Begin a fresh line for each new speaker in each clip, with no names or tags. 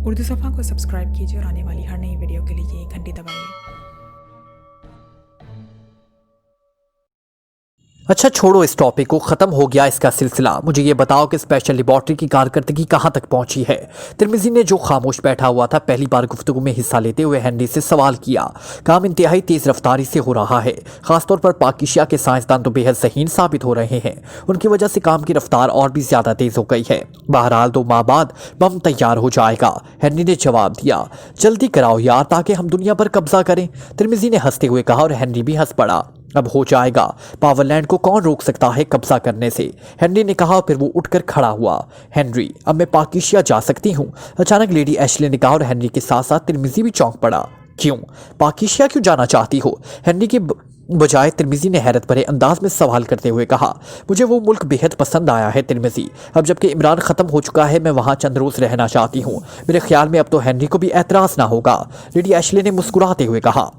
उर्दू सफ़ा को सब्सक्राइब कीजिए और आने वाली हर नई वीडियो के लिए घंटी दबाइए।
अच्छा छोड़ो इस टॉपिक को, ख़त्म हो गया इसका सिलसिला। मुझे ये बताओ कि स्पेशल लेबॉर्ट्री की कारकर्दगी कहाँ तक पहुंची है। तिरमिज़ी ने जो खामोश बैठा हुआ था, पहली बार गुफ्तगू में हिस्सा लेते हुए हेनरी से सवाल किया। काम इंतहाई तेज़ रफ्तारी से हो रहा है, ख़ासतौर पर पाकिशिया के साइंसदान तो बेहद ज़हीन साबित हो रहे हैं। उनकी वजह से काम की रफ्तार और भी ज़्यादा तेज़ हो गई है। बहरहाल 2 माह बाद बम तैयार हो जाएगा। हेनरी ने जवाब दिया, जल्दी कराओ यार ताकि हम दुनिया पर कब्जा करें। तिरमिज़ी ने हंसते हुए कहा और हेनरी भी हंस पड़ा। अब हो जाएगा, पावरलैंड को कौन रोक सकता है कब्जा करने से, हेनरी ने कहा। फिर वो उठकर खड़ा हुआ। हेनरी, अब मैं पाकिशिया जा सकती हूँ, अचानक लेडी एशले ने कहा और हेनरी के साथ साथ तिरमिज़ी भी चौंक पड़ा। क्यों, पाकिशिया क्यों जाना चाहती हो, हेनरी की बजाय तिरमिज़ी ने हैरत भरे अंदाज में सवाल करते हुए कहा। मुझे वो मुल्क बेहद पसंद आया है तिरमिज़ी। अब जबकि इमरान ख़त्म हो चुका है, मैं वहाँ चंद रोज़ रहना चाहती हूँ। मेरे ख्याल में अब तो हेनरी को भी एतराज़ ना होगा, लेडी एशले ने मुस्कुराते हुए कहा।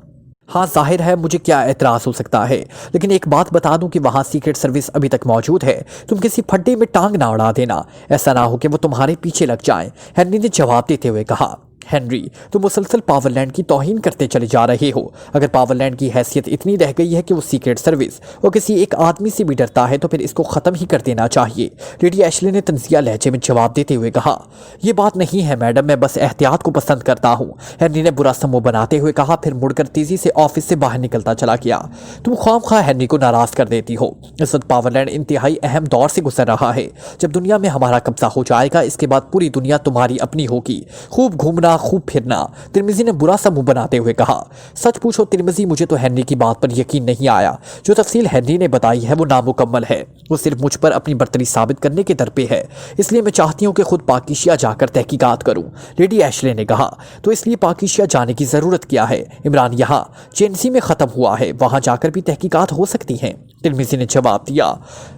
हाँ, जाहिर है मुझे क्या एतराज़ हो सकता है, लेकिन एक बात बता दूं कि वहाँ सीक्रेट सर्विस अभी तक मौजूद है। तुम किसी फड्डे में टांग ना अड़ा देना, ऐसा ना हो कि वो तुम्हारे पीछे लग जाएं, हेनरी ने जवाब देते हुए कहा। हेनरी, तुम मुसलसल पावरलैंड की तौहीन करते चले जा रहे हो। अगर पावरलैंड की हैसियत इतनी रह गई है कि वो सीक्रेट सर्विस और किसी एक आदमी से भी डरता है, तो फिर इसको ख़त्म ही कर देना चाहिए, लेडी एशले ने तंजिया लहजे में जवाब देते हुए कहा। यह बात नहीं है मैडम, मैं बस एहतियात को पसंद करता हूँ, हेनरी ने बुरा समूह बनाते हुए कहा। फिर मुड़कर तेजी से ऑफिस से बाहर निकलता चला गया। तुम ख्वामख्वाह हेनरी को नाराज़ कर देती हो। इस वक्त पावरलैंड इंतहाई अहम दौर से गुजर रहा है। जब दुनिया में हमारा कब्जा हो जाएगा, इसके बाद पूरी दुनिया तुम्हारी अपनी होगी। खूब घूमना, खूब फिरना, तिरमिज़ी ने बुरा सा मुंह बनाते हुए कहा। सच पूछो तिरमिज़ी, मुझे तो हेनरी की बात पर यकीन नहीं आया। जो तफसील हेनरी ने बताई है वो नामुकम्मल है। वो सिर्फ मुझ पर अपनी बर्तरी साबित करने के दर पे है, इसलिए मैं चाहती हूँ कि खुद पाकिशिया जाकर तहकीकात करूँ, लेडी एशले ने कहा। तो इसलिए पाकिशिया जाने की ज़रूरत क्या है, इमरान यहाँ चेंसी में ख़त्म हुआ है, वहाँ जाकर भी तहकीकात हो सकती हैं, तिरमिज़ी ने जवाब दिया।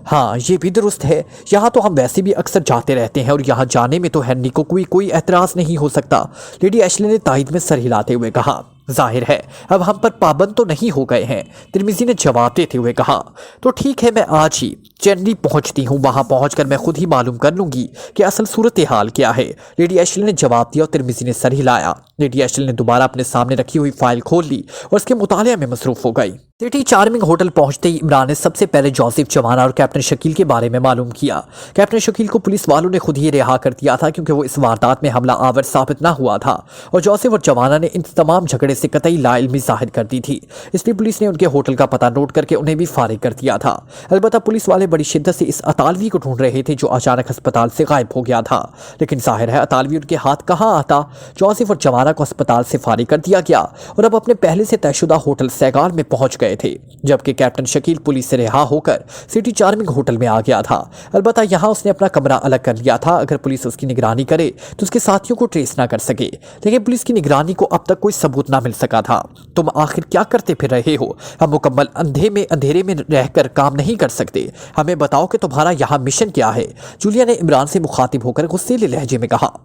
हाँ, ये भी दुरुस्त है, यहाँ तो हम वैसे भी अक्सर जाते रहते हैं और यहाँ जाने में तो हेनरी को कोई एतराज़ नहीं हो सकता, लेडी एशले ने तायद में सर हिलाते हुए कहा। जाहिर है अब हम पर पाबंद तो नहीं हो गए हैं, तिरमिज़ी ने जवाब देते हुए कहा। तो ठीक है, मैं आज ही चेन्नई पहुंचती हूँ, वहां पहुंचकर मैं खुद ही मालूम कर लूंगी कि असल सूरत हाल क्या है, लेडी एशले ने जवाब दिया और तिरमिज़ी ने सर हिलाया। लेडी एशले ने दोबारा अपने सामने रखी हुई फाइल खोल ली और उसके मुताले में मसरूफ हो गई। सिटी चार्मिंग होटल पहुंचते ही इमरान ने सबसे पहले जोसेफ चवाना और कैप्टन शकील के बारे में मालूम किया। कैप्टन शकील को पुलिस वालों ने खुद ही रिहा कर दिया था, क्योंकि वो इस वारदात में हमला आवर साबित ना हुआ था और जोसेफ और चवाना ने इन तमाम झगड़े से कतई लाइल्मी जाहिर कर दी थी। इसलिए पुलिस ने उनके होटल का पता नोट करके उन्हें भी फारिग कर दिया था। अलबत्ता पुलिस वाले बड़ी शिद्दत से इस अतालवी को ढूंढ रहे थे जो अचानक अस्पताल से गायब हो गया था, लेकिन जाहिर है अतालवी उनके हाथ कहाँ आता। जोसेफ और चवाना को अस्पताल से फारिग कर दिया गया और अब अपने पहले से तयशुदा होटल सैगाल में पहुंच गए थे, जबकि कैप्टन शकील पुलिस से रिहा होकर सिटी चार्मिंग होटल में आ गया था। अलबत्ता यहाँ उसने अपना कमरा अलग कर लिया था। अगर पुलिस उसकी निगरानी करे तो उसके साथियों को ट्रेस ना कर सके, लेकिन पुलिस की निगरानी को अब तक कोई सबूत ना मिल सका था। तुम आखिर क्या करते फिर रहे हो, हम मुकम्मल अंधेरे में रहकर काम नहीं कर सकते, हमें बताओ कि तुम्हारा यहाँ मिशन क्या है, जूलिया ने इमरान से मुखातिब होकर गुस्सेले लहजे में कहा।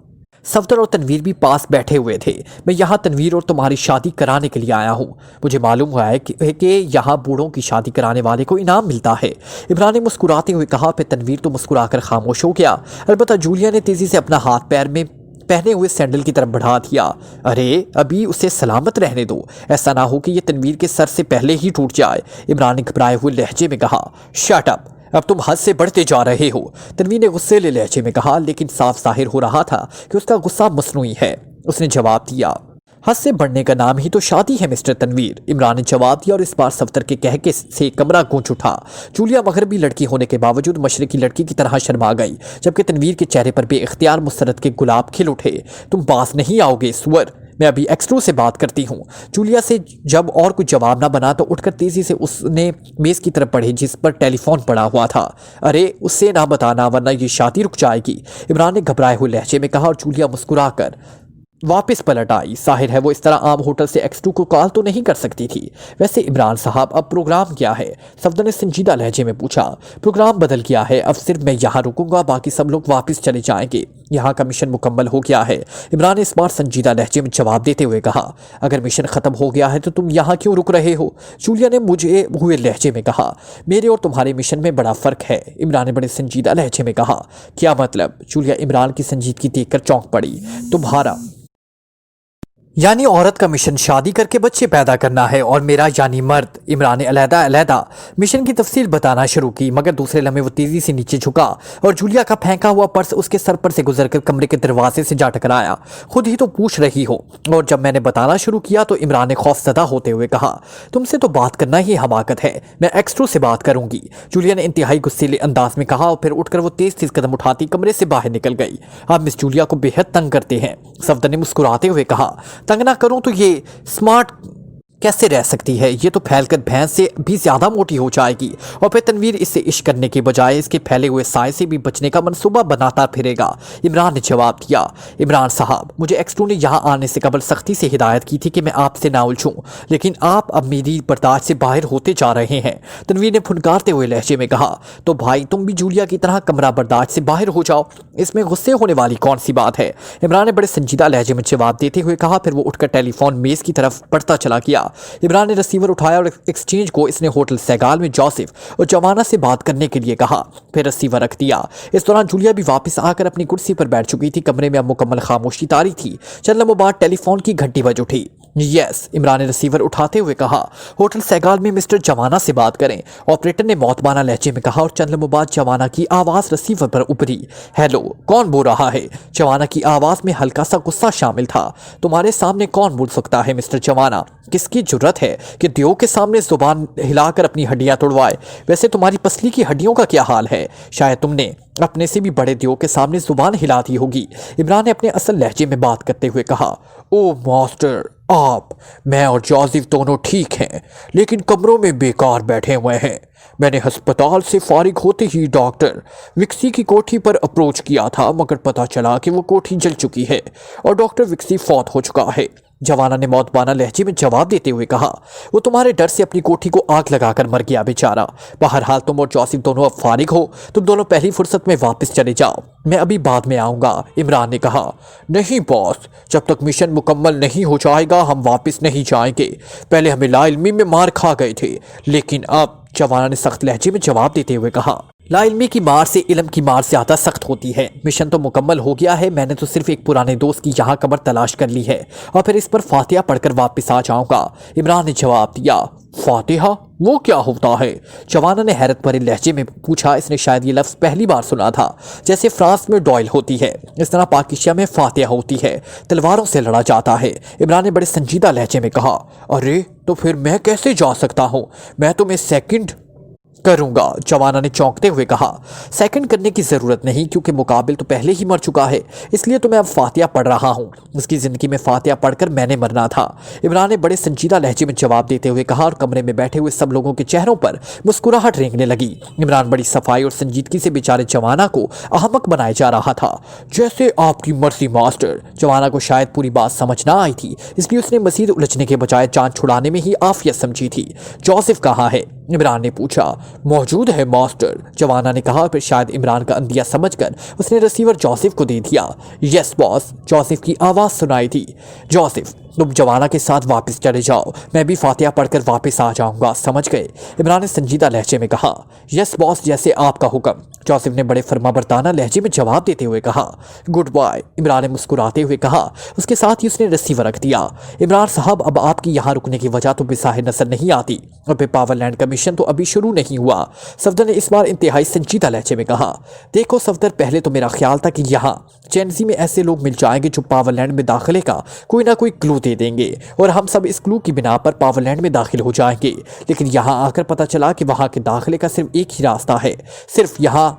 सफदर और तनवीर भी पास बैठे हुए थे। मैं यहाँ तनवीर और तुम्हारी शादी कराने के लिए आया हूँ। मुझे मालूम हुआ है कि यहाँ बूढ़ों की शादी कराने वाले को इनाम मिलता है, इमरान ने मुस्कुराते हुए कहा। फिर तनवीर तो मुस्कुराकर खामोश हो गया। अलबत्ता जूलिया ने तेजी से अपना हाथ पैर में पहने हुए सैंडल की तरफ बढ़ा दिया। अरे अभी उसे सलामत रहने दो, ऐसा ना हो कि ये तनवीर के सर से पहले ही टूट जाए, इमरान ने घबराए हुए लहजे में कहा। शट अप, अब तुम हद से बढ़ते जा रहे हो, तनवीर ने गुस्सेले लहजे में कहा, लेकिन साफ जाहिर हो रहा था कि उसका गुस्सा मसनूई है। उसने जवाब दिया, हद से बढ़ने का नाम ही तो शादी है मिस्टर तनवीर, इमरान ने जवाब दिया और इस बार सफदर के कहके से कमरा गूंज उठा। जूलिया मगरबी लड़की होने के बावजूद मशरकी लड़की की तरह शर्मा गई, जबकि तनवीर के चेहरे पर बेइख्तियार मुसरत के गुलाब खिल उठे। तुम पास नहीं आओगे सुअर, मैं अभी एक्सट्रू से बात करती हूँ। जूलिया से जब और कुछ जवाब ना बना तो उठकर तेजी से उसने मेज़ की तरफ बढ़े जिस पर टेलीफोन पड़ा हुआ था। अरे उससे ना बताना वरना ये शादी रुक जाएगी, इमरान ने घबराए हुए लहजे में कहा और जूलिया मुस्कुराकर वापस पलट आई। जाहिर है वो इस तरह आम होटल से X2 को कॉल तो नहीं कर सकती थी। वैसे इमरान साहब अब प्रोग्राम क्या है, सफदर ने संजीदा लहजे में पूछा। प्रोग्राम बदल गया है, अब सिर्फ मैं यहाँ रुकूंगा, बाकी सब लोग वापस चले जाएंगे, यहाँ का मिशन मुकम्मल हो गया है, इमरान ने इस बार संजीदा लहजे में जवाब देते हुए कहा। अगर मिशन खत्म हो गया है तो तुम यहाँ क्यों रुक रहे हो, जूलिया ने मुझे हुए लहजे में कहा। मेरे और तुम्हारे मिशन में बड़ा फर्क है, इमरान ने बड़े संजीदा लहजे में कहा। क्या मतलब, जूलिया इमरान की संजीदगी देखकर चौंक पड़ी। तुम्हारा यानी औरत का मिशन शादी करके बच्चे पैदा करना है और मेरा यानी मर्द। इमरान ने अलहदा मिशन की तफसील बताना शुरू की, मगर दूसरे लम्हे वो तेजी से नीचे झुका और जूलिया का फेंका हुआ पर्स उसके सर पर से गुजरकर कमरे के दरवाजे से जा टकराया। खुद ही तो पूछ रही हो। और जब मैंने बताना शुरू किया तो इमरान ने खौफजदा होते हुए कहा, तुमसे तो बात करना ही हमाकत है, मैं एक्स्ट्रो से बात करूंगी। जूलिया ने इंतहाई गुस्सेले अंदाज में कहा और फिर उठकर वो तेज कदम उठाती कमरे से बाहर निकल गई। आप मिस जूलिया को बेहद तंग करते हैं, सफदर ने मुस्कुराते हुए कहा। तंग ना करूं तो ये स्मार्ट कैसे रह सकती है? ये तो फैलकर भैंस से भी ज्यादा मोटी हो जाएगी और फिर तनवीर इससे इश्क करने के बजाय इसके फैले हुए साय से भी बचने का मंसूबा बनाता फिरेगा। इमरान ने जवाब दिया, इमरान साहब, मुझे एक्स2 ने यहाँ आने से कबल सख्ती से हिदायत की थी कि मैं आपसे ना उलझूं, लेकिन आप अब मेरी बर्दाश्त से बाहर होते जा रहे हैं। तनवीर ने फुनकारते हुए लहजे में कहा, तो भाई तुम भी जूलिया की तरह कमरा बर्दाश्त से बाहर हो जाओ, इसमें गुस्से होने वाली कौन सी बात है? इमरान ने बड़े संजीदा लहजे में जवाब देते हुए कहा। फिर वो उठकर टेलीफोन मेज की तरफ बढ़ता चला गया। इमरान ने रिसीवर उठाया और एक्सचेंज को इसने होटल सैगाल में जोसेफ और जवाना से बात करने के लिए कहा, फिर रिसीवर रख दिया। इस दौरान जूलिया भी वापस आकर अपनी कुर्सी पर बैठ चुकी थी। कमरे में अब मुकम्मल खामोशी तारी थी। चंद लम्हों बाद टेलीफोन की घंटी बज उठी। यस, इमरान ने रिसीवर उठाते हुए कहा, होटल सैगाल में मिस्टर जवाना से बात करें। ऑपरेटर ने मौतबाना लहजे में कहा और चंद लम्हों बाद जवाना की आवाज रिसीवर पर उभरी। हेलो, कौन बोल रहा है? जवाना की आवाज में हल्का सा गुस्सा शामिल था। तुम्हारे सामने कौन बोल सकता है मिस्टर जवाना? किसकी जुर्रत है कि दियो के सामने जुबान हिलाकर अपनी हड्डियां तोड़वाए? वैसे तुम्हारी पसली की हड्डियों का क्या हाल है? शायद तुमने अपने से भी बड़े दियो के सामने जुबान हिलाती होगी। इमरान ने अपने असल लहजे में बात करते हुए कहा, ओ मास्टर, आप, मैं और जोसेफ दोनों ठीक हैं, लेकिन कमरों में बेकार बैठे हुए हैं। मैंने अस्पताल से फारिग होते ही डॉक्टर विक्सी की कोठी पर अप्रोच किया था, मगर पता चला कि वो कोठी जल चुकी है और डॉक्टर विक्सी फौत हो चुका है। जवाना ने मौतबाना लहजे में जवाब देते हुए कहा, वो तुम्हारे डर से अपनी कोठी को आग लगाकर मर गया बेचारा। बहरहाल तुम और जोसेफ दोनों अब फारिग हो, तुम दोनों पहली फुर्सत में वापस चले जाओ, मैं अभी बाद में आऊंगा। इमरान ने कहा, नहीं बॉस, जब तक मिशन मुकम्मल नहीं हो जाएगा हम वापस नहीं जाएंगे। पहले हमें लाइल्मी में मार खा गए थे, लेकिन अब, जवाना ने सख्त लहजे में जवाब देते हुए कहा, लाइल्मी की मार से इल्म की मार ज्यादा सख्त होती है। मिशन तो मुकम्मल हो गया है, मैंने तो सिर्फ एक पुराने दोस्त की यहाँ कब्र तलाश कर ली है और फिर इस पर फातिहा पढ़कर वापस आ जाऊंगा। इमरान ने जवाब दिया, फातिहा? वो क्या होता है? जवाना ने हैरत भरे लहजे में पूछा। इसने शायद ये लफ्ज़ पहली बार सुना था। जैसे फ्रांस में डॉयल होती है, इस तरह पाकिस्तान में फातिहा होती है, तलवारों से लड़ा जाता है। इमरान ने बड़े संजीदा लहजे में कहा, अरे तो फिर मैं कैसे जा सकता हूँ? मैं तुम्हें सेकंड करूंगा। जवाना ने चौंकते हुए कहा, सेकंड करने की जरूरत नहीं, क्योंकि मुकाबिल तो पहले ही मर चुका है, इसलिए तो मैं अब फातिहा पढ़ रहा हूं। उसकी जिंदगी में फातिहा पढ़कर मैंने मरना था। इमरान ने बड़े संजीदा लहजे में जवाब देते हुए कहा और कमरे में बैठे हुए सब लोगों के चेहरों पर मुस्कुराहट रेंगने लगी। इमरान बड़ी सफाई और संजीदगी से बेचारे जवाना को अहमक बनाया जा रहा था। जैसे आपकी मर्जी मास्टर। जवाना को शायद पूरी बात समझ ना आई थी, इसलिए उसने मजीद उलझने के बजाय जान छुड़ाने में ही आफियत समझी थी। जोसेफ कहाँ है? इमरान ने पूछा। मौजूद है मास्टर, जवाना ने कहा। फिर शायद इमरान का अंदिया समझकर उसने रिसीवर जोसेफ को दे दिया। यस बॉस, जोसेफ की आवाज़ सुनाई थी। जोसेफ, तुम जवाना के साथ वापस चले जाओ, मैं भी फातिहा पढ़कर वापस आ जाऊंगा, समझ गए? इमरान ने संजीदा लहजे में कहा। यस बॉस, जैसे आपका हुक्म, जोसेफ ने बड़े फरमाबरदाना लहजे में जवाब देते हुए कहा। गुड बाय, इमरान ने मुस्कुराते हुए कहा। उसके साथ ही उसने रिसीवर रख दिया। इमरान साहब, अब आपकी यहाँ रुकने की वजह तो बिसाहे नजर नहीं आती और फिर पावरलैंड का मिशन तो अभी शुरू नहीं हुआ। सफदर ने इस बार इंतहाई संजीदा लहजे में कहा। देखो सफदर, पहले तो मेरा ख्याल था कि यहाँ चैनजी में ऐसे लोग मिल जाएंगे जो पावरलैंड में दाखिले का कोई ना कोई क्लू दे देंगे और हम सब इस क्लू की बिना पर पावरलैंड में दाखिल हो जाएंगे। लेकिन यहाँ आकर पता चला कि वहाँ के दाखिले का सिर्फ एक ही रास्ता है, सिर्फ यहाँ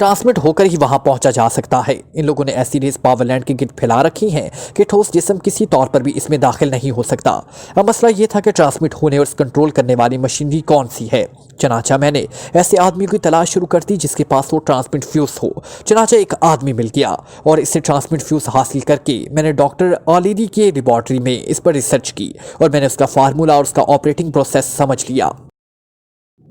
ट्रांसमिट होकर ही वहां पहुंचा जा सकता है। इन लोगों ने ऐसी रेस पावरलैंड के गिर्द फैला रखी हैं कि ठोस जिस्म किसी तौर पर भी इसमें दाखिल नहीं हो सकता। अब मसला ये था कि ट्रांसमिट होने और कंट्रोल करने वाली मशीनरी कौन सी है। चनाचा मैंने ऐसे आदमी की तलाश शुरू कर दी जिसके पास वो ट्रांसमिट फ्यूज हो। चनाचा एक आदमी मिल गया और इससे ट्रांसमिट फ्यूज हासिल करके मैंने डॉक्टर आलिदी के लेबॉर्ट्री में इस पर रिसर्च की और मैंने उसका फार्मूला और उसका ऑपरेटिंग प्रोसेस समझ लिया।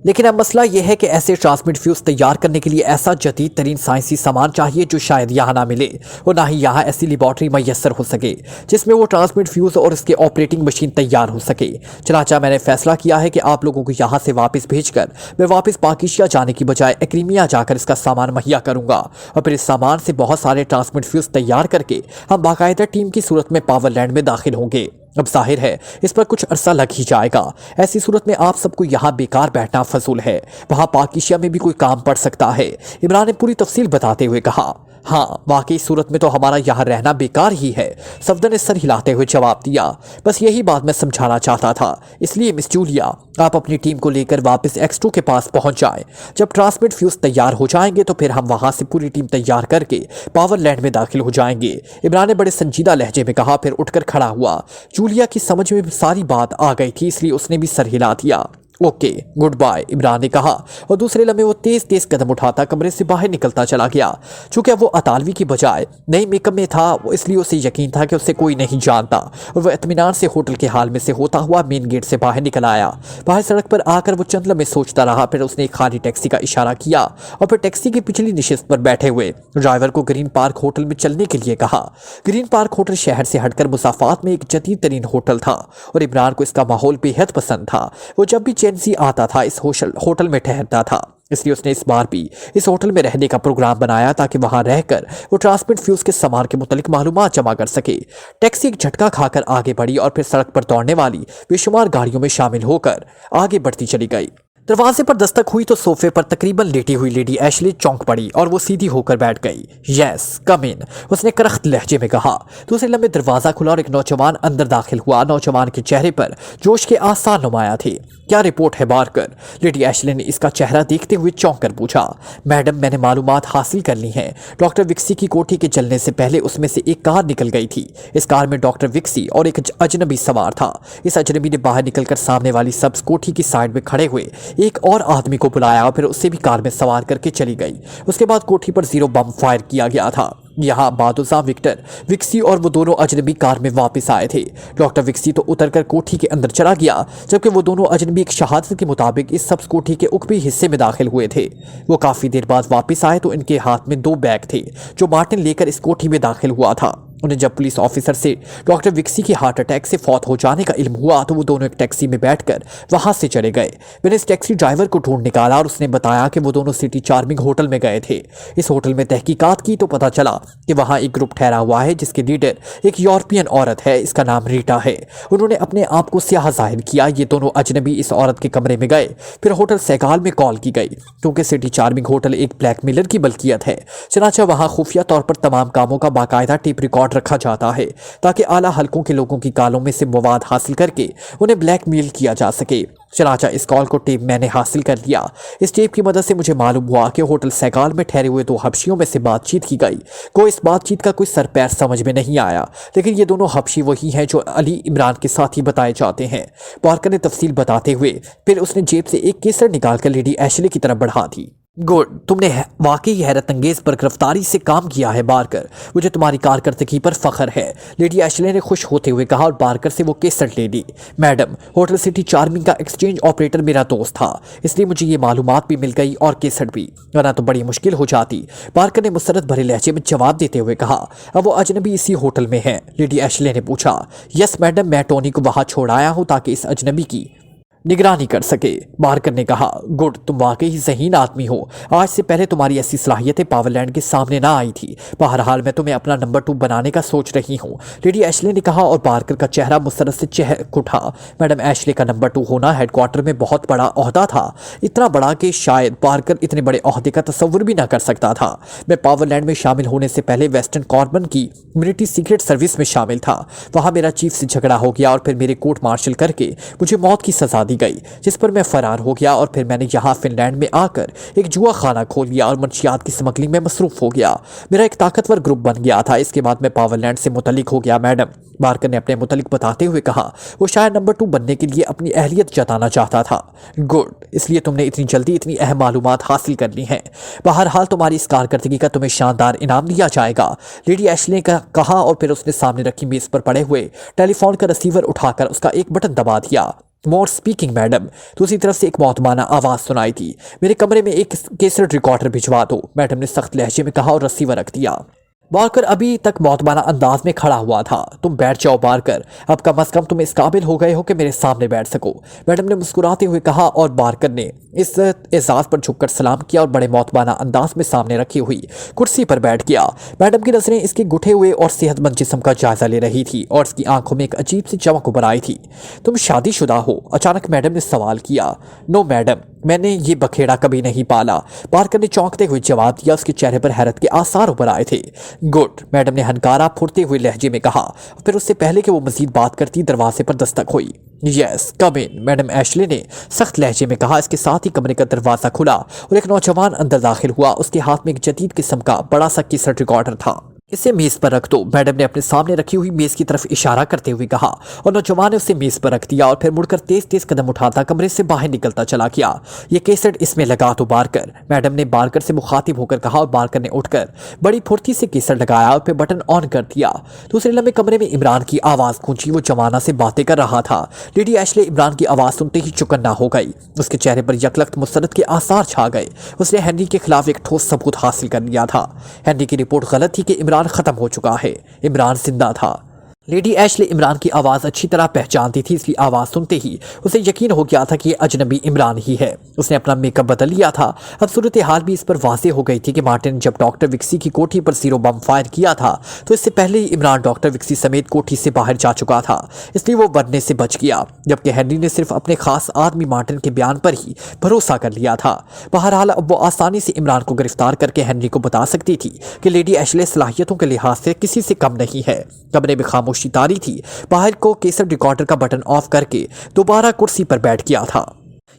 लेकिन अब मसला यह है कि ऐसे ट्रांसमिट फ्यूज तैयार करने के लिए ऐसा जदीद तरीन साइंसी सामान चाहिए जो शायद यहाँ ना मिले और ना ही यहाँ ऐसी लेबॉर्ट्री मैसर हो सके जिसमें वो ट्रांसमिट फ्यूज और उसके ऑपरेटिंग मशीन तैयार हो सके। चनाचा मैंने फैसला किया है कि आप लोगों को यहाँ से वापस भेजकर मैं वापस पाकिस्तान जाने की बजाय क्रीमिया जाकर इसका सामान मुहैया करूंगा और फिर इस सामान से बहुत सारे ट्रांसमिट फ्यूज तैयार करके हम बाकायदा टीम की सूरत में पावरलैंड में दाखिल होंगे। अब जाहिर है इस पर कुछ अरसा लग ही जाएगा। ऐसी सूरत में आप सबको यहाँ बेकार बैठना फजूल है। वहाँ पाकिस्तान में भी कोई काम पड़ सकता है। इमरान ने पूरी तफसील बताते हुए कहा, हाँ वाकई सूरत में तो हमारा यहाँ रहना बेकार ही है। सफदर ने सर हिलाते हुए जवाब दिया, बस यही बात मैं समझाना चाहता था। इसलिए मिस जूलिया आप अपनी टीम को लेकर वापस X2 के पास पहुंच जाएं। जब ट्रांसमिट फ्यूज तैयार हो जाएंगे तो फिर हम वहां से पूरी टीम तैयार करके पावरलैंड में दाखिल हो जाएंगे। इमरान ने बड़े संजीदा लहजे में कहा, फिर उठकर खड़ा हुआ। जूलिया की समझ में सारी बात आ गई थी, इसलिए उसने भी सर हिला दिया। ओके गुड बाय, इमरान ने कहा और दूसरे लम्हे वो तेज तेज कदम उठाता कमरे से बाहर निकलता चला गया। चूंकि वो अतालवी की बजाय नई मेकअप में था, वो इसलिए उसे यकीन था कि उसे कोई नहीं जानता और वह इत्मीनान से होटल के हाल में से होता हुआ मेन गेट से बाहर निकल आया। बाहर सड़क पर आकर वो चंद लम्हे सोचता रहा। फिर उसने एक खाली टैक्सी का इशारा किया और फिर टैक्सी की पिछली नशिस्त पर बैठे हुए ड्राइवर को ग्रीन पार्क होटल में चलने के लिए कहा। ग्रीन पार्क होटल शहर से हटकर मुसाफात में एक जदीद तरीन होटल था और इमरान को इसका माहौल बेहद पसंद था। वो जब भी चेंसी आता था इस होटल में ठहरता था, इसलिए उसने इस बार भी इस होटल में रहने का प्रोग्राम बनाया ताकि वहां रहकर वो ट्रांसमिट फ्यूज के सामान के मुतालिक मालूमात जमा कर सके। टैक्सी एक झटका खाकर आगे बढ़ी और फिर सड़क पर दौड़ने वाली बेशुमार गाड़ियों में शामिल होकर आगे बढ़ती चली गई। दरवाजे पर दस्तक हुई तो सोफे पर तकरीबन लेटी हुई लेडी एशली चौंक पड़ी और वो सीधी होकर बैठ गई। यस कम इन, उसने करख्त लहजे में कहा। दूसरे लम्हे दरवाजा खुला और एक नौजवान अंदर दाखिल हुआ। नौजवान के चेहरे पर जोश के आसार नुमाया थे। क्या रिपोर्ट है बारकर? लेडी एशली ने इसका चेहरा देखते हुए चौंक कर पूछा। मैडम मैंने मालूमात हासिल कर ली हैं। डॉक्टर विक्सी की कोठी के जलने से पहले उसमें से एक कार निकल गई थी। इस कार में डॉक्टर विक्सी और एक अजनबी सवार था। इस अजनबी ने बाहर निकलकर सामने वाली सब्ज कोठी की साइड में खड़े हुए एक और आदमी को बुलाया और फिर उससे भी कार में सवार करके चली गई। उसके बाद कोठी पर 0 बम फायर किया गया था। यहाँ बादुसा विक्टर विक्सी और वो दोनों अजनबी कार में वापस आए थे। डॉक्टर विक्सी तो उतरकर कोठी के अंदर चला गया, जबकि वो दोनों अजनबी एक शहादत के मुताबिक इस सब कोठी के उकबी हिस्से में दाखिल हुए थे। वो काफ़ी देर बाद वापस आए तो इनके हाथ में 2 बैग थे जो मार्टिन लेकर इस कोठी में दाखिल हुआ था। उन्हें जब पुलिस ऑफिसर से डॉक्टर विक्सी की हार्ट अटैक से फौत हो जाने का इल्म हुआ तो वो दोनों एक टैक्सी में बैठकर वहां से चले गए। मैंने इस टैक्सी ड्राइवर को ढूंढ निकाला और उसने बताया कि वो दोनों सिटी चार्मिंग होटल में गए थे। इस होटल में तहकीकात की तो पता चला कि वहाँ एक ग्रुप ठहरा हुआ है जिसके लीडर एक यूरोपियन औरत है, इसका नाम रीटा है। उन्होंने अपने आप को स्याह जाहिर किया। ये दोनों अजनबी इस औरत के कमरे में गए। फिर होटल सेगाल में कॉल की गई क्योंकि सिटी चार्मिंग होटल एक ब्लैकमेलर की मलकियत है। चनाचा वहाँ खुफिया तौर पर तमाम कामों का बाकायदा टेप रिकॉर्ड रखा जाता है ताकि आला हलकों के लोगों की कालों में से मवाद हासिल करके उन्हें ब्लैकमेल किया जा सके। चनाचा इस कॉल को टेप मैंने हासिल कर लिया। इस टेप की मदद से मुझे मालूम हुआ कि होटल सेगाल में ठहरे हुए 2 हबशियों में से बातचीत की गई। को इस बातचीत का कोई सर पैर समझ में नहीं आया, लेकिन ये दोनों हबशी वही हैं जो अली इमरान के साथी बताए जाते हैं। बारकर ने तफसील बताते हुए फिर उसने जेब से एक केसर निकालकर लेडी एशले की तरफ बढ़ा दी। गुड, तुमने वाकई हैरत अंगेज पर गिरफ्तारी से काम किया है बारकर। मुझे तुम्हारी कारकर्दगी पर फख्र है, लेडी एशले ने खुश होते हुए कहा और बारकर से वो केसर ले ली। मैडम, होटल सिटी चार्मिंग का एक्सचेंज ऑपरेटर मेरा दोस्त था, इसलिए मुझे ये मालूमात भी मिल गई और केसर भी, वरना तो बड़ी मुश्किल हो जाती। बारकर ने मुसरत भरे लहजे में जवाब देते हुए कहा। अब वो अजनबी इसी होटल में है? लेडी एशले ने पूछा। यस मैडम, मैं टोनी को वहाँ छोड़ आया हूँ ताकि इस अजनबी की निगरानी कर सके। बारकर ने कहा। गुड, तुम वाकई ही ज़हीन आदमी हो। आज से पहले तुम्हारी ऐसी सलाहियतें पावरलैंड के सामने ना आई थी। बहरहाल मैं तुम्हें अपना नंबर 2 बनाने का सोच रही हूँ, लेडी एशले ने कहा और बारकर का चेहरा मुसरत से चहक उठा। मैडम एशले का नंबर 2 होना हेडक्वार्टर में बहुत बड़ा ओहदा था, इतना बड़ा कि शायद बारकर इतने बड़े ओहदे का तस्वुर भी ना कर सकता था। मैं पावरलैंड में शामिल होने से पहले वेस्टर्न कॉर्बन की मिलिट्री सीक्रेट सर्विस में शामिल था। वहाँ मेरा चीफ से झगड़ा हो गया और फिर मेरे कोर्ट मार्शल करके मुझे मौत की सजा दी गई, जिस पर मैं फरार हो गया और फिर मैंने यहाँ फिनलैंड में आकर एक जुआ खाना खोल लिया और मंशियात की स्मगलिंग में मसरूफ हो गया। मेरा एक ताकतवर ग्रुप बन गया था। इसके बाद मैं पावरलैंड से मुतलिक हो गया। मैडम, बारकर ने अपने मुतलिक बताते हुए कहा। वो शायद नंबर 2 बनने के लिए अपनी अहलियत जताना चाहता था। गुड, इसलिए तुमने इतनी जल्दी इतनी अहम मालूमात हासिल कर ली हैं। बहरहाल तुम्हारी इस कारकर्दगी का तुम्हें शानदार इनाम दिया जाएगा, लेडी एशले का कहा और फिर उसने सामने रखी मेज पर पड़े हुए टेलीफोन का रिसीवर उठाकर उसका एक बटन दबा दिया। मोर स्पीकिंग मैडम। दूसरी तरफ से एक मौतमाना आवाज़ सुनाई थी, मेरे कमरे में एक कैसेट रिकॉर्डर भिजवा दो। मैडम ने सख्त लहजे में कहा और रिसीवर रख दिया। बारकर अभी तक मौतमाना अंदाज में खड़ा हुआ था। तुम बैठ जाओ बारकर, अब कम अज कम तुम इस काबिल हो गए हो कि मेरे सामने बैठ सको, मैडम ने मुस्कुराते हुए कहा और बारकर ने इस एजाज पर झुककर सलाम किया और बड़े मौतमाना अंदाज में सामने रखी हुई कुर्सी पर बैठ गया। मैडम की नजरें इसके गुठे हुए और सेहतमंद जिस्म का जायजा ले रही थी और इसकी आंखों में एक अजीब सी चमक उभर आई थी। तुम शादीशुदा हो? अचानक मैडम ने सवाल किया। नो मैडम, मैंने ये बखेड़ा कभी नहीं पाला, बारकर ने चौंकते हुए जवाब दिया। उसके चेहरे पर हैरत के आसार उभर आए थे। गुड, मैडम ने हनकारा फुरते हुए लहजे में कहा। फिर उससे पहले कि वो मजीद बात करती दरवाजे पर दस्तक हुई। यस कम इन, मैडम एशले ने सख्त लहजे में कहा। इसके साथ ही कमरे का दरवाजा खुला और एक नौजवान अंदर दाखिल हुआ। उसके हाथ में एक जदीद किस्म का बड़ा सा कैसेट रिकॉर्डर था। इसे मेज पर रख दो, मैडम ने अपने सामने रखी हुई मेज की तरफ इशारा करते हुए कहा और नौजवान ने उसे मेज पर रख दिया और फिर मुड़कर तेज तेज कदम उठाता कमरे से बाहर निकलता चला गया। ये कैसेट इसमें लगा दो बारकर, मैडम ने बारकर से मुखातिब होकर कहा और बारकर ने उठकर बड़ी फुर्ती से कैसेट लगाया और फिर बटन ऑन कर दिया। दूसरे लम्हे कमरे में इमरान की आवाज़ गूंजी। वो जमाना से बातें कर रहा था। लेडी एशले इमरान की आवाज़ सुनते ही चौकन्ना हो गई। उसके चेहरे पर यकलख्त मुसरत के आसार छा गए। उसने हेनरी के खिलाफ एक ठोस सबूत हासिल कर लिया था। हेनरी की रिपोर्ट गलत थी कि इमरान खत्म हो चुका है, इमरान जिंदा था। लेडी एशले इमरान की आवाज़ अच्छी तरह पहचानती थी, इसलिए आवाज़ सुनते ही उसे यकीन हो गया था कि ये अजनबी इमरान ही है। उसने अपना मेकअप बदल लिया था। अब सूरत हाल भी इस पर वाज़ेह हो गई थी कि मार्टिन ने जब डॉक्टर विक्सी की कोठी पर जीरो बम फायर किया था तो इससे पहले ही इमरान डॉक्टर विक्सी समेत कोठी से बाहर जा चुका था, इसलिए वो मरने से बच गया। जबकि हेनरी ने सिर्फ अपने खास आदमी मार्टिन के बयान पर ही भरोसा कर लिया था। बहरहाल अब वो आसानी से इमरान को गिरफ्तार करके हेनरी को बता सकती थी कि लेडी एशले सलाहियतों के लिहाज से किसी से कम नहीं है। कमरे में खामोशी तारी थी। बाहर को कैसेट रिकॉर्डर का बटन ऑफ करके दोबारा कुर्सी पर बैठ गया था।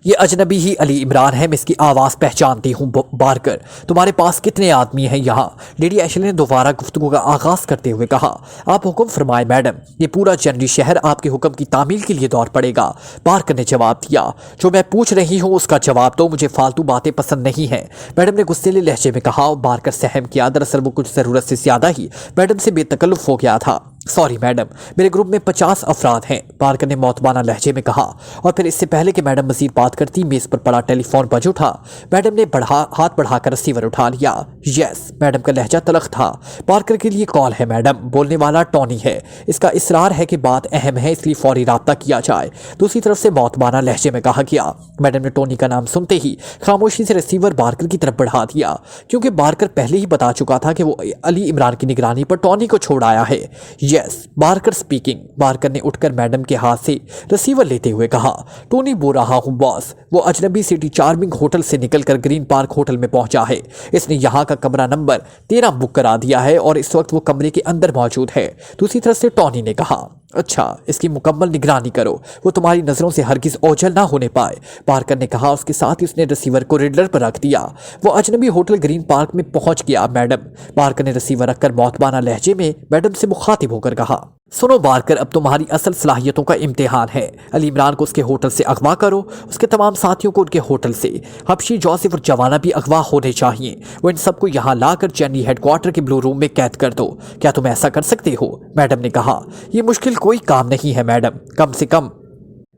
ये अजनबी ही अली इमरान है, मैं इसकी आवाज़ पहचानती हूँ। बारकर, तुम्हारे पास कितने आदमी हैं यहाँ? लेडी एशले ने दोबारा गुफ्तगू का आगाज़ करते हुए कहा। आप हुक्म फरमाए मैडम, ये पूरा जंगली शहर आपके हुक्म की तामील के लिए दौड़ पड़ेगा, बारकर ने जवाब दिया। जो मैं पूछ रही हूँ उसका जवाब दो, मुझे फालतू बातें पसंद नहीं हैं, मैडम ने गुस्सेले लहजे में कहा। बारकर सहम किया। दरअसल वो कुछ ज़रूरत से ज़्यादा ही मैडम से बेतकल्लुफ़ हो गया था। सॉरी मैडम, मेरे ग्रुप में 50 अफराद हैं, बारकर ने मौतबाना लहजे में कहा। और फिर इससे पहले कि मैडम मजीद बात करती मेज पर पड़ा टेलीफोन बज उठा। मैडम ने हाथ बढ़ाकर रिसीवर उठा लिया। यस, मैडम का लहजा तलख था। बारकर के लिए कॉल है मैडम, बोलने वाला टॉनी है। इसका इसरार है कि बात अहम है, इसलिए फौरी राब्ता किया जाए, दूसरी तरफ से मौतबाना लहजे में कहा गया। मैडम ने टोनी का नाम सुनते ही खामोशी से रिसीवर बारकर की तरफ बढ़ा दिया, क्योंकि बारकर पहले ही बता चुका था कि वो अली इमरान की निगरानी पर टोनी को छोड़ आया है। यस, बारकर स्पीकिंग, बारकर ने उठकर मैडम के हाथ से रिसीवर लेते हुए कहा। टोनी बोल रहा हूँ बॉस, वो अजनबी सिटी चार्मिंग होटल से निकलकर ग्रीन पार्क होटल में पहुंचा है। इसने यहाँ का कमरा नंबर 13 बुक करा दिया है और इस वक्त वो कमरे के अंदर मौजूद है, दूसरी तरफ से टोनी ने कहा। अच्छा, इसकी मुकम्मल निगरानी करो, वो तुम्हारी नज़रों से हरगिज़ ओझल ना होने पाए, बारकर ने कहा। उसके साथ ही उसने रिसीवर को रिडलर पर रख दिया। वो अजनबी होटल ग्रीन पार्क में पहुंच गया मैडम, बारकर ने रिसीवर रखकर मौतबाना लहजे में मैडम से मुखातिब होकर कहा। सुनो बारकर, अब तुम्हारी असल सलाहियतों का इम्तिहान है। अली इमरान को उसके होटल से अगवा करो, उसके तमाम साथियों को उनके होटल से, हबशी, जोसेफ और जवाना भी अगवा होने चाहिए। वो इन सबको यहाँ लाकर चेन्नई हेडक्वार्टर के ब्लू रूम में कैद कर दो। क्या तुम ऐसा कर सकते हो? मैडम ने कहा। यह मुश्किल कोई काम नहीं है मैडम, कम से कम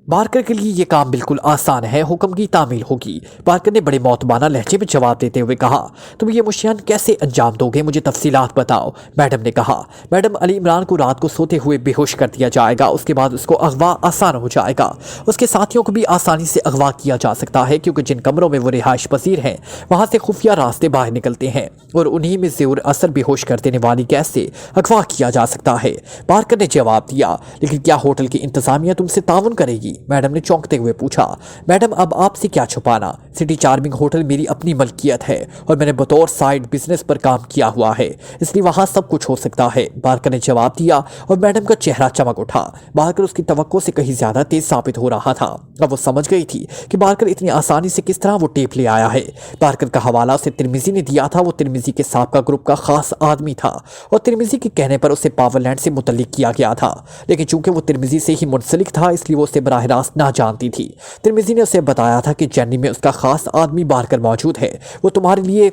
बारकर के लिए ये काम बिल्कुल आसान है, हुक्म की तामील होगी, बारकर ने बड़े मौतबाना लहजे में जवाब देते हुए कहा। तुम ये मुशियान कैसे अंजाम दोगे, मुझे तफसीलात बताओ, मैडम ने कहा। मैडम, अली इमरान को रात को सोते हुए बेहोश कर दिया जाएगा, उसके बाद उसको अगवा आसान हो जाएगा। उसके साथियों को भी आसानी से अगवा किया जा सकता है, क्योंकि जिन कमरों में वो रिहाइश पजीर हैं वहाँ से खुफिया रास्ते बाहर निकलते हैं और उन्हीं में ज़ोर असर बेहोश कर देने वाली गैस से अगवा किया जा सकता है, बारकर ने जवाब दिया। लेकिन क्या होटल की इंतजामिया तुमसे ताउन करेगी? मैडम ने चौंकते हुए पूछा। मैडम, अब आपसे क्या छुपाना, सिटी चार्मिंग होटल मेरी अपनी मलकियत है और मैंने बतौर साइड बिजनेस पर काम किया हुआ है, इसलिए वहां सब कुछ हो सकता है, बारकर ने जवाब दिया। और मैडम का चेहरा चमक उठा। बारकर उसकी तवक्को से कहीं ज्यादा तेज साबित हो रहा था। अब वो समझ गई थी कि बारकर इतनी आसानी से किस तरह वो टेप ले आया है। बारकर का हवाला उसे तिरमिजी ने दिया था। वो तिरमिजी के साबका ग्रुप का खास आदमी था और तिरमिजी के कहने पर उसे पावरलैंड से मुतल्लिक किया गया था, लेकिन चूंकि वो तिरमिजी से ही मुंसलिक था इसलिए वो उसे बराह रास्त ना जानती थी। तिरमिजी ने उसे बताया था कि चेन्नई में उसका खास आदमी बारकर मौजूद है, वो तुम्हारे लिए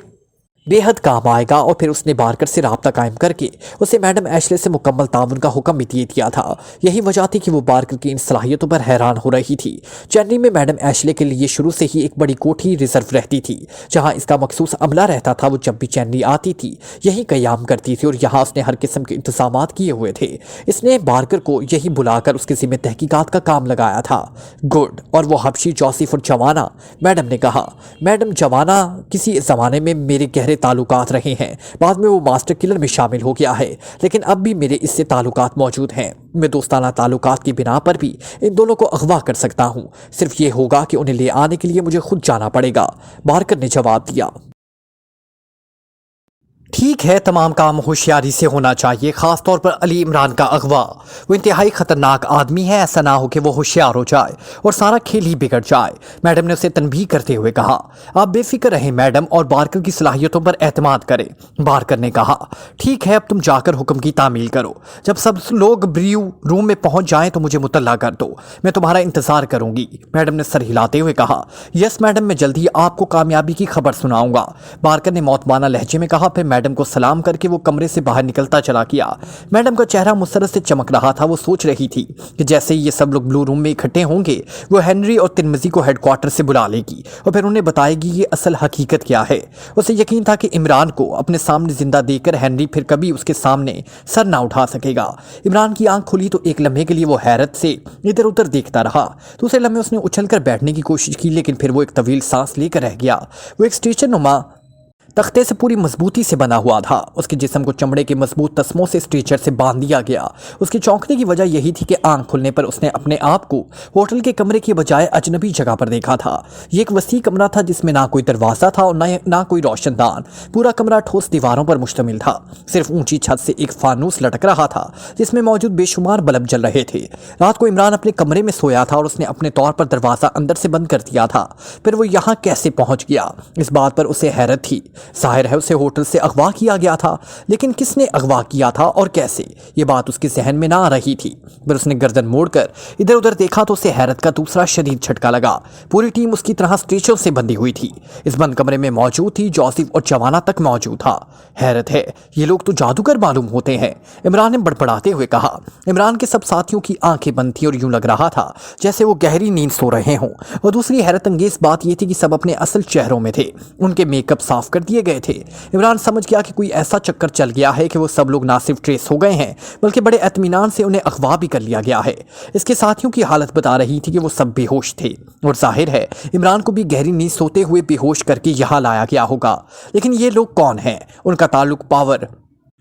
बेहद काम आएगा। और फिर उसने बारकर से राब्ता कायम करके उसे मैडम एशले से मुकम्मल ताउन का हुक्म भी दे दिया था। यही वजह थी कि वो बारकर की इन सलाहियतों पर हैरान हो रही थी। चेन्नई में मैडम एशले के लिए शुरू से ही एक बड़ी कोठी रिजर्व रहती थी, जहां इसका मखसूस अमला रहता था। वो जब भी चेन्नई आती थी यही कयाम करती थी और यहाँ उसने हर किस्म के इंतजामात किए हुए थे। इसने बारकर को यही बुलाकर उसके ज़िम्मे तहकीकात का काम लगाया था। गुड। और वो हबशी जोसेफ और जवाना, मैडम ने कहा। मैडम जवाना किसी ज़माने में मेरे गहरे ताल्लुकात रहे हैं, बाद में वो मास्टर किलर में शामिल हो गया है, लेकिन अब भी मेरे इससे ताल्लुकात मौजूद हैं। मैं दोस्ताना ताल्लुकात की बिना पर भी इन दोनों को अगवा कर सकता हूँ, सिर्फ ये होगा कि उन्हें ले आने के लिए मुझे खुद जाना पड़ेगा, बारकर ने जवाब दिया। ठीक है, तमाम काम होशियारी से होना चाहिए, खास तौर पर अली इमरान का अगवा। वो इंतहाई खतरनाक आदमी है, ऐसा ना हो कि वो होशियार हो जाए और सारा खेल ही बिगड़ जाए। मैडम ने उसे तनबीह करते हुए कहा। आप बेफिक्र रहें मैडम और बारकर की सलाहियतों पर एतमाद करें, बारकर ने कहा। ठीक है, अब तुम जाकर हुक्म की तामील करो। जब सब लोग ब्रीव रूम में पहुंच जाएं तो मुझे मुतल्ला कर दो, मैं तुम्हारा इंतजार करूंगी, मैडम ने सर हिलाते हुए कहा। यस मैडम, मैं जल्दी ही आपको कामयाबी की खबर सुनाऊंगा, बारकर ने मौतबाना लहजे में कहा। फिर मैडम को सलाम करके वो कमरे से बाहर निकलता चला गया। मैडम का चेहरा मुसरत से चमक रहा था। वो सोच रही थी कि जैसे ही ये सब लोग ब्लू रूम में इकट्ठे होंगे वो हेनरी और तिरमिजी को हेडक्वार्टर से बुला लेगी और फिर उन्हें बताएगी ये असल हकीकत क्या है। उसे यकीन था कि इमरान को अपने सामने जिंदा देखकर हेनरी फिर कभी उसके सामने सर ना उठा सकेगा। इमरान की आंख खुली तो एक लम्हे के लिए वो हैरत से इधर उधर देखता रहा। दूसरे लम्हे उसने उछलकर बैठने की कोशिश की, लेकिन फिर वो एक तवील सांस लेकर रह गया। वो एक स्ट्रेचर नुमा तख्ते से पूरी मजबूती से बना हुआ था। उसके जिस्म को चमड़े के मजबूत तस्मों से स्ट्रेचर से बांध दिया गया। उसके चौंकने की वजह यही थी कि आंख खुलने पर उसने अपने आप को होटल के कमरे के बजाय अजनबी जगह पर देखा था। ये एक वसी कमरा था जिसमें ना कोई दरवाज़ा था और ना कोई रोशनदान। पूरा कमरा ठोस दीवारों पर मुश्तमिल था। सिर्फ ऊंची छत से एक फानूस लटक रहा था जिसमें मौजूद बेशुमार बल्ब जल रहे थे। रात को इमरान अपने कमरे में सोया था और उसने अपने तौर पर दरवाज़ा अंदर से बंद कर दिया था। फिर वो यहाँ कैसे पहुँच गया, इस बात पर उसे हैरत थी। जाहिर है उसे होटल से अगवा किया गया था, लेकिन किसने अगवा किया था और कैसे, ये बात उसके जहन में ना आ रही थी। फिर उसने गर्दन मोड़कर इधर उधर देखा तो उसे हैरत का दूसरा शदीद झटका लगा। पूरी टीम उसकी तरह स्ट्रेचर से बंधी हुई थी। इस बंद कमरे में मौजूद थी जोसेफ और जवाना तक मौजूद था। हैरत है, ये लोग तो जादूगर मालूम होते हैं, इमरान ने बड़बड़ाते हुए कहा। इमरान के सब साथियों की आंखें बंद थी और यूं लग रहा था जैसे वो गहरी नींद सो रहे हों। और दूसरी हैरत अंगेज बात यह थी कि सब अपने असल चेहरों में थे, उनके मेकअप साफ कर दिए गए थे। इमरान समझ गया कि कोई ऐसा चक्कर चल गया है कि वो सब लोग ना सिर्फ ट्रेस हो गए हैं बल्कि बड़े इत्मीनान से उन्हें अगवा भी कर लिया गया है। इसके साथियों की हालत बता रही थी कि वो सब बेहोश थे और जाहिर है इमरान को भी गहरी नींद सोते हुए बेहोश करके यहाँ लाया गया होगा। लेकिन ये लोग कौन हैं, उनका ताल्लुक पावर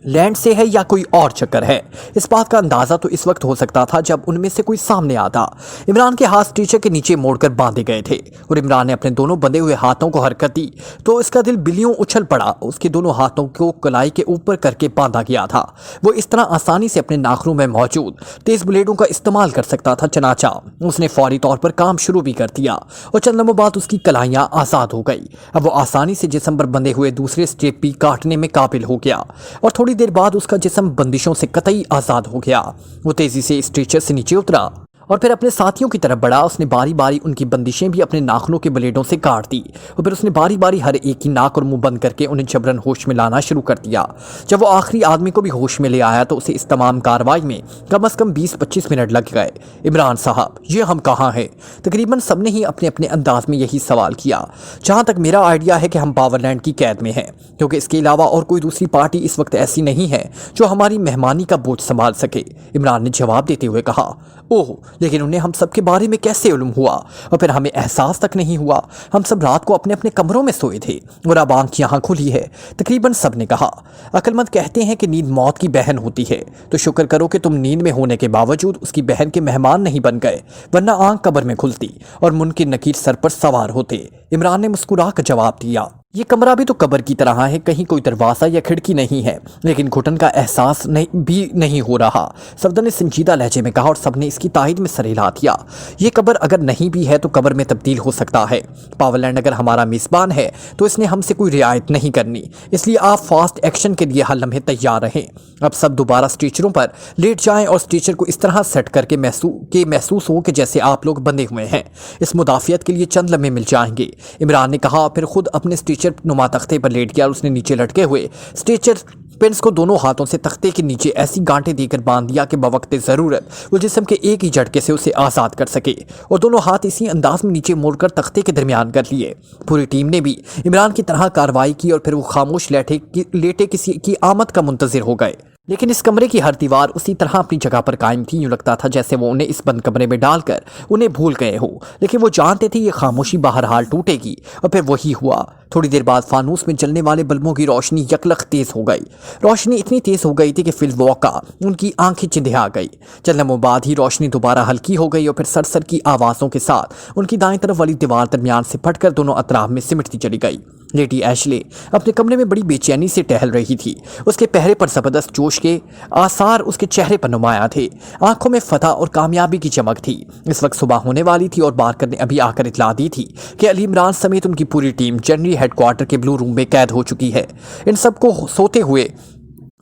लैंड से है या कोई और चक्कर है, इस बात का अंदाज़ा तो इस वक्त हो सकता था जब उनमें से कोई सामने आता। इमरान के हाथ स्ट्रेचर के नीचे मोड़कर बांधे गए थे और इमरान ने अपने दोनों बंधे हुए हाथों को हरकत दी तो इसका दिल बिल्लियों उछल पड़ा। उसके दोनों हाथों को कलाई के ऊपर करके बांधा गया था। वो इस तरह आसानी से अपने नाखूनों में मौजूद तेज ब्लेडों का इस्तेमाल कर सकता था। चनाचा उसने फौरी तौर पर काम शुरू भी कर दिया और चंद लम्हों बाद उसकी कलाइयाँ आज़ाद हो गई। अब वो आसानी से जिस्म पर बंधे हुए दूसरे स्ट्रेप भी काटने में काबिल हो गया और थोड़ी देर बाद उसका जिस्म बंदिशों से कतई आज़ाद हो गया। वो तेजी से स्ट्रेचर से नीचे उतरा और फिर अपने साथियों की तरफ बढ़ा। उसने बारी बारी उनकी बंदिशें भी अपने नाखूनों के ब्लेडों से काट दी और फिर उसने बारी बारी हर एक की नाक और मुंह बंद करके उन्हें जबरन होश में लाना शुरू कर दिया। जब वो आखिरी आदमी को भी होश में ले आया तो उसे इस तमाम कार्रवाई में कम से कम 20-25 मिनट लग गए। इमरान साहब, ये हम कहाँ हैं? तकरीबन सबने ही अपने अपने अंदाज में यही सवाल किया। जहाँ तक मेरा आइडिया है कि हम पावरलैंड की कैद में हैं, क्योंकि इसके अलावा और कोई दूसरी पार्टी इस वक्त ऐसी नहीं है जो हमारी मेहमानी का बोझ संभाल सके, इमरान ने जवाब देते हुए कहा। ओह, लेकिन उन्हें हम सब के बारे में कैसे उलूम हुआ और फिर हमें एहसास तक नहीं हुआ? हम सब रात को अपने अपने कमरों में सोए थे और अब आंख यहाँ खुली है, तकरीबन सब ने कहा। अक्लमंद कहते हैं कि नींद मौत की बहन होती है, तो शुक्र करो कि तुम नींद में होने के बावजूद उसकी बहन के मेहमान नहीं बन गए, वरना आंख कब्र में खुलती और मुनकिर नकीर सर पर सवार होते, इमरान ने मुस्कुरा कर जवाब दिया। ये कमरा भी तो कब्र की तरह है, कहीं कोई दरवाज़ा या खिड़की नहीं है, लेकिन घुटन का एहसास भी नहीं हो रहा, सफदर ने संजीदा लहजे में कहा और सबने इसकी तायद में सर हिला दिया। ये कब्र अगर नहीं भी है तो कब्र में तब्दील हो सकता है। पावरलैंड अगर हमारा मेज़बान है तो इसने हमसे कोई रियायत नहीं करनी, इसलिए आप फास्ट एक्शन के लिए हर लम्हे तैयार रहें। अब सब दोबारा स्ट्रेचरों पर लेट जाएं और स्ट्रेचर को इस तरह सेट करके महसूस हो कि जैसे आप लोग बंधे हुए हैं। इस मुदाफियत के लिए चंद लम्हे मिल जाएंगे, इमरान ने कहा, फिर खुद अपने स्ट्रेचर स्ट्रेचर नुमा तख्ते पर लेट गया और उसने नीचे लटके हुए स्ट्रेचर पिन्स को दोनों हाथों से तख्ते के नीचे ऐसी गांठें देकर बांध दिया कि बवक्ते ज़रूरत वो जिस्म के एक ही झटके से उसे आज़ाद कर सके, और दोनों हाथ इसी अंदाज में नीचे मोड़कर तख्ते के दरमियान कर लिए। पूरी टीम ने भी इमरान की तरह कार्रवाई की और फिर वो खामोश लेटे किसी की आमद का मुंतज़िर हो गए। लेकिन इस कमरे की हर दीवार उसी तरह अपनी जगह पर कायम थी। यूँ लगता था जैसे वो उन्हें इस बंद कमरे में डालकर उन्हें भूल गए हो, लेकिन वो जानते थे ये खामोशी बहरहाल टूटेगी। और फिर वही हुआ। थोड़ी देर बाद फानूस में जलने वाले बल्बों की रोशनी यकलख तेज हो गई। रोशनी इतनी तेज हो गई थी कि फिल वॉका उनकी आंखें चिंधिया गई। चंद लम्हों बाद ही रोशनी दोबारा हल्की हो गई और फिर सरसर की आवाज़ों के साथ उनकी दाएं तरफ वाली दीवार दरमियान से फटकर दोनों अतराफ में सिमटती चली गई। लेडी एशले अपने कमरे में बड़ी बेचैनी से टहल रही थी। उसके पहरे पर ज़बरदस्त जोश के आसार उसके चेहरे पर नुमाया थे। आंखों में फतह और कामयाबी की चमक थी। इस वक्त सुबह होने वाली थी और बारकर ने अभी आकर इतला दी थी कि अली इमरान समेत उनकी पूरी टीम जनरल हेडक्वार्टर के ब्लू रूम में कैद हो चुकी है। इन सबको सोते हुए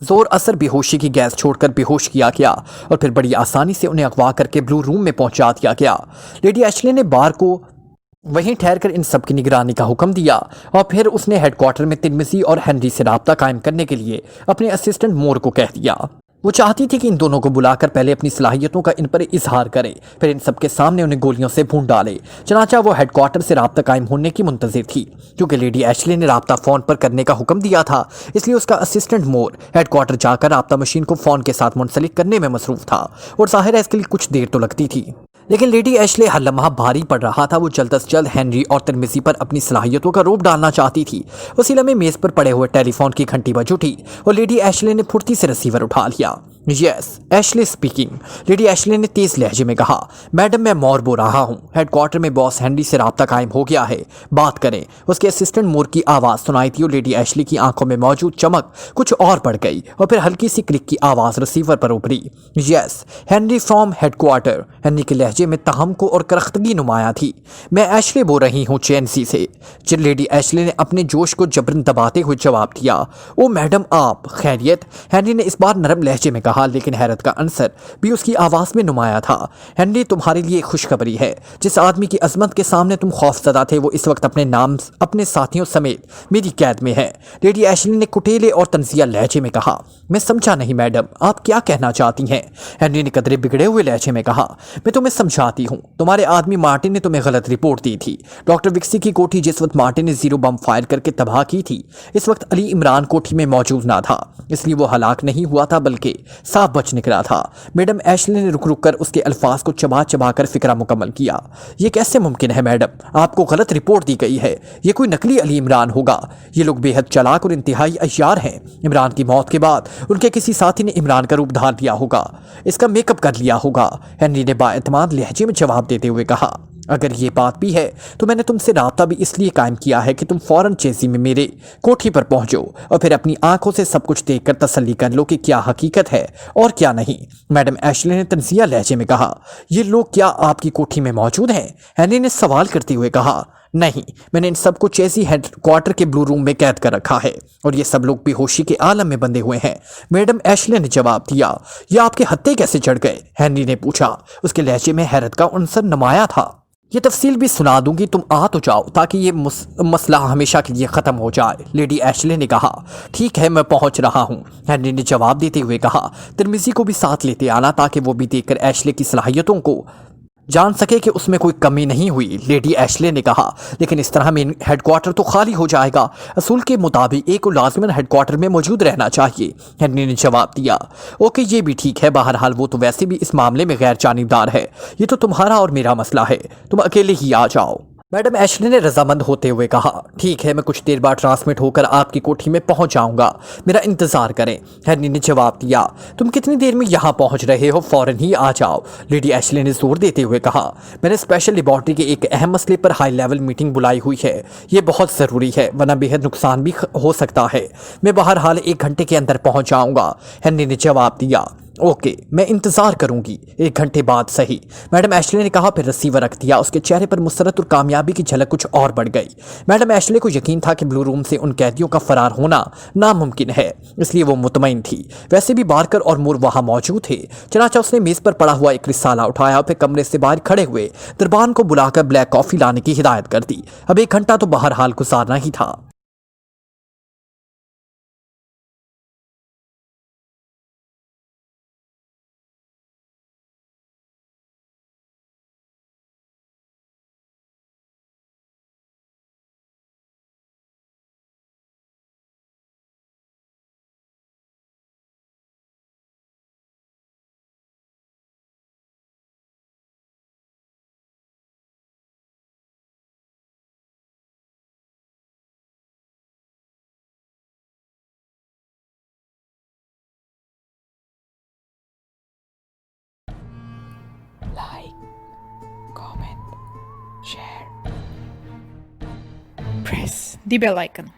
जोर असर बेहोशी की गैस छोड़कर बेहोश किया गया और फिर बड़ी आसानी से उन्हें अगवा करके ब्लू रूम में पहुंचा दिया गया। लेडी एशले ने बार को वहीं ठहरकर इन सब की निगरानी का हुक्म दिया और फिर उसने हेडक्वार्टर में तिरमिज़ी और हेनरी से राब्ता कायम करने के लिए अपने असिस्टेंट मोर को कह दिया। वो चाहती थी कि इन दोनों को बुलाकर पहले अपनी सलाहियतों का इन पर इजहार करे, फिर इन सब के सामने उन्हें गोलियों से भून डाले। चनाचा वो हेडक्वार्टर से राब्ता कायम होने की मुंतज़िर थी। क्योंकि लेडी एशले ने राब्ता फ़ोन पर करने का हुक्म दिया था, इसलिए उसका असिस्टेंट मोर हेडक्वार्टर जाकर राब्ता मशीन को फ़ोन के साथ मुंसलिक करने में मसरूफ़ था, और ज़ाहिर है इसके लिए कुछ देर तो लगती थी। लेकिन लेडी एशले हर लम्हा भारी पड़ रहा था। वो जल्द अज जल्द हेनरी और तिरमिज़ी पर अपनी सलाहियतों का रोब डालना चाहती थी। उसी लम्हे मेज़ पर पड़े हुए टेलीफोन की घंटी बज उठी और लेडी एशले ने फुर्ती से रिसीवर उठा लिया। Yes, Ashley speaking. Lady Ashley ने तेज लहजे में कहा, मैडम मैं मोर बोल रहा हूँ। हेडक्वार्टर में बॉस हेनरी से राब्ता कायम हो गया है, बात करें। उसके असिस्टेंट मोर की आवाज़ सुनाई थी और लेडी एशले की आंखों में मौजूद चमक कुछ और बढ़ गई और फिर हल्की सी क्लिक की आवाज़ रिसीवर पर उभरी। Yes, Henry from headquarter. Henry के लहजे में तहमको और करख्तगी नुमाया थी। मैं एशले बोल रही हूँ चेन्सी से। लेडी एशले ने अपने जोश को जबरन दबाते हुए जवाब दिया, ओ मैडम आप खैरियत? हेनरी ने इस बार नरम लहजे में कहा, लेकिन हैरत का अंसर भी उसकी आवाज़ में नुमाया था। हेनरी तुम्हारे लिए खुशखबरी है। जिस आदमी की अजमत के सामने तुम खौफजदा थे वो इस वक्त अपने साथियों समेत मेरी कैद में है। लेडी एशले ने कुटेले और तंजिया लहजे में कहा, मैं समझा नहीं मैडम, आप क्या कहना चाहती हैं? हेनरी ने कदरे बिगड़े हुए लहजे में कहा, मैं तुम्हें समझाती हूँ। तुम्हारे आदमी मार्टिन ने तुम्हें गलत रिपोर्ट दी थी। डॉक्टर विक्सी की कोठी जिस वक्त मार्टिन ने जीरो बम फायर करके तबाह की थी, इस वक्त अली इमरान कोठी में मौजूद ना था, इसलिए वो हलाक नहीं हुआ था बल्कि साफ बच निकला था। मैडम एशले ने रुक रुक कर उसके अल्फाज को चबा चबा कर फिक्रा मुकम्मल किया। ये कैसे मुमकिन है मैडम? आपको गलत रिपोर्ट दी गई है। ये कोई नकली अली इमरान होगा। ये लोग बेहद चालाक और इंतहाई अय्यार हैं। इमरान की मौत के बाद उनके किसी साथी ने इमरान का रूप धार लिया होगा, इसका मेकअप कर लिया होगा। हेनरी ने बाएतमाद लहजे में जवाब देते हुए कहा, अगर ये बात भी है तो मैंने तुमसे राब्ता भी इसलिए कायम किया है कि तुम फौरन चेसी में मेरे कोठी पर पहुंचो और फिर अपनी आंखों से सब कुछ देखकर तसल्ली कर लो कि क्या हकीकत है और क्या नहीं। मैडम एशले ने तंजिया लहजे में कहा, ये लोग क्या आपकी कोठी में मौजूद हैं? हेनरी ने सवाल करते हुए कहा, नहीं, मैंने इन सबको चेसी हेडक्वार्टर के ब्लू रूम में कैद कर रखा है और ये सब लोग बेहोशी के आलम में बंधे हुए हैं। मैडम एशले ने जवाब दिया, ये आपके हत्थे कैसे चढ़ गए? हेनरी ने पूछा। उसके लहजे में हैरत का अंसर नुमाया था। ये तफसील भी सुना दूंगी, तुम आ तो जाओ ताकि ये मसला हमेशा के लिए ख़त्म हो जाए। लेडी एशले ने कहा, ठीक है मैं पहुंच रहा हूँ। हेनरी ने जवाब देते हुए कहा, तिरमिज़ी को भी साथ लेते आना ताकि वो भी देखकर एशले की सलाहियतों को जान सके कि उसमें कोई कमी नहीं हुई। लेडी एशले ने कहा, लेकिन इस तरह मेन हेडक्वार्टर तो खाली हो जाएगा। असूल के मुताबिक एक को लाजमन हेडक्वार्टर में मौजूद रहना चाहिए। हेनरी ने जवाब दिया, ओके ये भी ठीक है। बहरहाल वो तो वैसे भी इस मामले में गैर जानिबदार है। ये तो तुम्हारा और मेरा मसला है, तुम अकेले ही आ जाओ। मैडम एशले ने रजामंद होते हुए कहा, ठीक है मैं कुछ देर बाद ट्रांसमिट होकर आपकी कोठी में पहुंच जाऊंगा, मेरा इंतजार करें। हेनरी ने जवाब दिया, तुम कितनी देर में यहाँ पहुंच रहे हो? फौरन ही आ जाओ। लेडी एशले ने जोर देते हुए कहा, मैंने स्पेशल लेबॉर्ट्री के एक अहम मसले पर हाई लेवल मीटिंग बुलाई हुई है। ये बहुत ज़रूरी है वरना बेहद नुकसान भी हो सकता है। मैं बहरहाल 1 घंटे के अंदर पहुँच जाऊँगा। हेनरी ने जवाब दिया, ओके मैं इंतज़ार करूंगी, 1 घंटे बाद सही। मैडम एशले ने कहा, फिर रिसीवर रख दिया। उसके चेहरे पर मुसरत और कामयाबी की झलक कुछ और बढ़ गई। मैडम एशले को यकीन था कि ब्लू रूम से उन कैदियों का फरार होना नामुमकिन है, इसलिए वो मुतमईन थी। वैसे भी बारकर और मूर वहाँ मौजूद थे। चनाचा उसने मेज़ पर पड़ा हुआ एक रिसाला उठाया और फिर कमरे से बाहर खड़े हुए दरबान को बुलाकर ब्लैक कॉफ़ी लाने की हिदायत कर दी। अब 1 घंटा तो बहरहाल गुजारना ही था।
like, comment, share, press the bell icon